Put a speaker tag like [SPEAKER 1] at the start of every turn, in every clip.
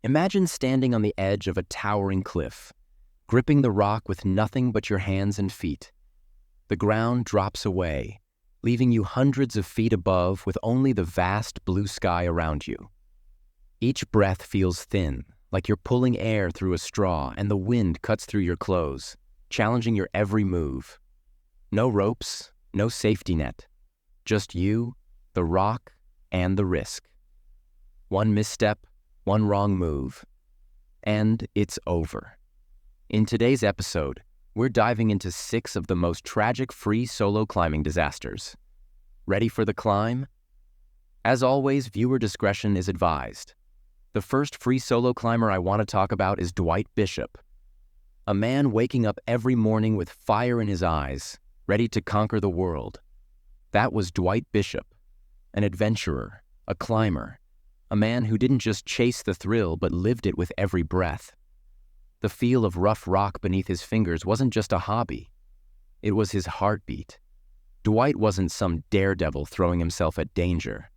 [SPEAKER 1] Imagine standing on the edge of a towering cliff, gripping the rock with nothing but your hands and feet. The ground drops away, leaving you hundreds of feet above with only the vast blue sky around you. Each breath feels thin, like you're pulling air through a straw, and the wind cuts through your clothes, challenging your every move. No ropes, no safety net. Just you, the rock, and the risk. One misstep, one wrong move, and it's over. In today's episode, we're diving into 6 of the most tragic free solo climbing disasters. Ready for the climb? As always, viewer discretion is advised. The first free solo climber I want to talk about is Dwight Bishop, a man waking up every morning with fire in his eyes, ready to conquer the world. That was Dwight Bishop, an adventurer, a climber, a man who didn't just chase the thrill but lived it with every breath. The feel of rough rock beneath his fingers wasn't just a hobby. It was his heartbeat. Dwight wasn't some daredevil throwing himself at danger.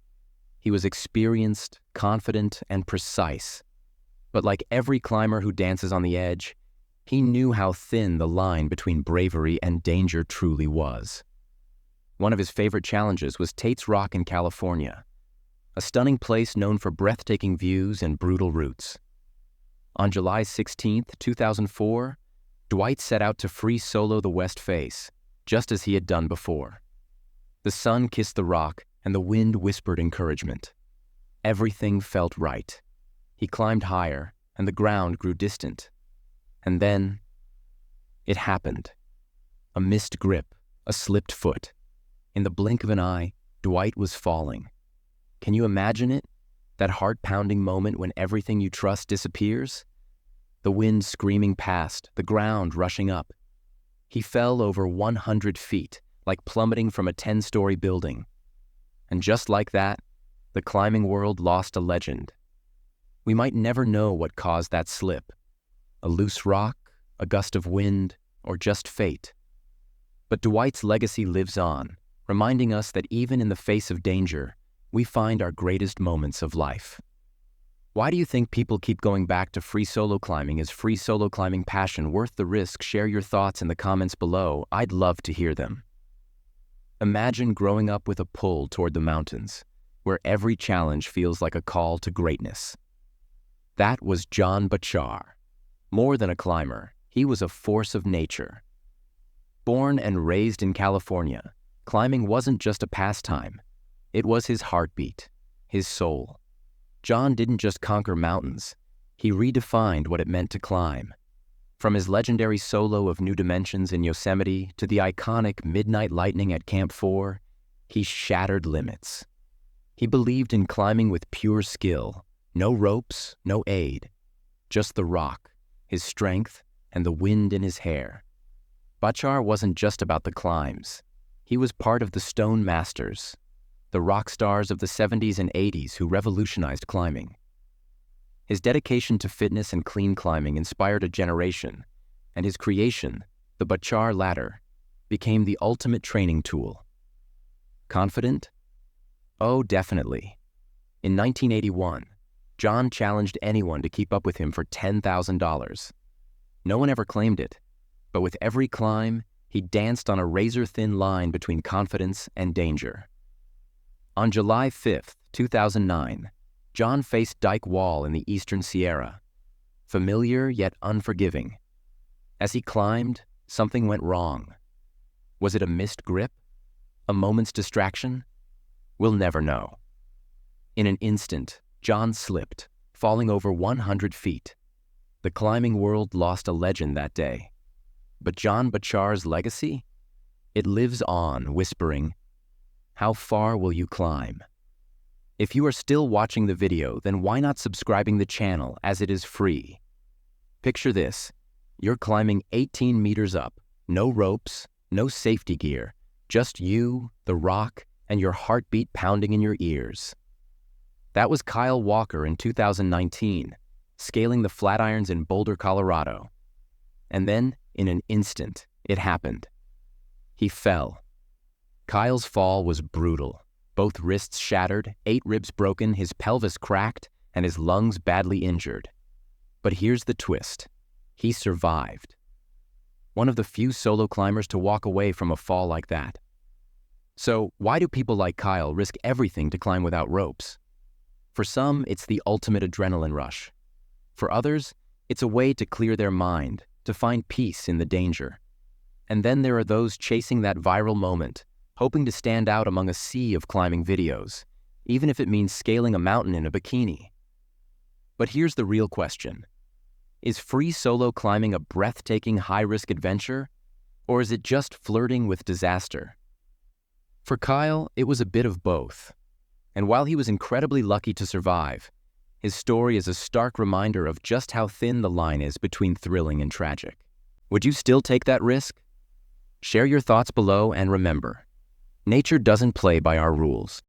[SPEAKER 1] He was experienced, confident, and precise. But like every climber who dances on the edge, he knew how thin the line between bravery and danger truly was. One of his favorite challenges was Tate's Rock in California, a stunning place known for breathtaking views and brutal routes. On July 16, 2004, Dwight set out to free solo the west face, just as he had done before. The sun kissed the rock, and the wind whispered encouragement. Everything felt right. He climbed higher, and the ground grew distant. And then, it happened. A missed grip, a slipped foot. In the blink of an eye, Dwight was falling. Can you imagine it? That heart-pounding moment when everything you trust disappears? The wind screaming past, the ground rushing up. He fell over 100 feet, like plummeting from a 10-story building. And just like that, the climbing world lost a legend. We might never know what caused that slip. A loose rock, a gust of wind, or just fate. But Dwight's legacy lives on, reminding us that even in the face of danger, we find our greatest moments of life. Why do you think people keep going back to free solo climbing? Is free solo climbing passion worth the risk? Share your thoughts in the comments below. I'd love to hear them. Imagine growing up with a pull toward the mountains, where every challenge feels like a call to greatness. That was John Butar. More than a climber, he was a force of nature. Born and raised in California, climbing wasn't just a pastime. It was his heartbeat, his soul. John didn't just conquer mountains, he redefined what it meant to climb. From his legendary solo of New Dimensions in Yosemite to the iconic Midnight Lightning at Camp 4, he shattered limits. He believed in climbing with pure skill, no ropes, no aid, just the rock, his strength, and the wind in his hair. Butar wasn't just about the climbs. He was part of the Stone Masters, the rock stars of the 70s and 80s who revolutionized climbing. His dedication to fitness and clean climbing inspired a generation, and his creation, the Butar Ladder, became the ultimate training tool. Confident? Oh, definitely. In 1981, John challenged anyone to keep up with him for $10,000. No one ever claimed it, but with every climb, he danced on a razor-thin line between confidence and danger. On July 5, 2009, John faced Dyke Wall in the Eastern Sierra, familiar yet unforgiving. As he climbed, something went wrong. Was it a missed grip? A moment's distraction? We'll never know. In an instant, John slipped, falling over 100 feet. The climbing world lost a legend that day. But John Butar's legacy? It lives on, whispering, "How far will you climb?" If you are still watching the video, then why not subscribing the channel, as it is free? Picture this. You're climbing 18 meters up, no ropes, no safety gear, just you, the rock, and your heartbeat pounding in your ears. That was Kyle Walker in 2019, scaling the Flatirons in Boulder, Colorado. And then, in an instant, it happened. He fell. Kyle's fall was brutal. Both wrists shattered, 8 ribs broken, his pelvis cracked, and his lungs badly injured. But here's the twist. He survived. One of the few solo climbers to walk away from a fall like that. So, why do people like Kyle risk everything to climb without ropes? For some, it's the ultimate adrenaline rush. For others, it's a way to clear their mind, to find peace in the danger. And then there are those chasing that viral moment, hoping to stand out among a sea of climbing videos, even if it means scaling a mountain in a bikini. But here's the real question. Is free solo climbing a breathtaking high-risk adventure, or is it just flirting with disaster? For Kyle, it was a bit of both. And while he was incredibly lucky to survive, his story is a stark reminder of just how thin the line is between thrilling and tragic. Would you still take that risk? Share your thoughts below, and remember, nature doesn't play by our rules.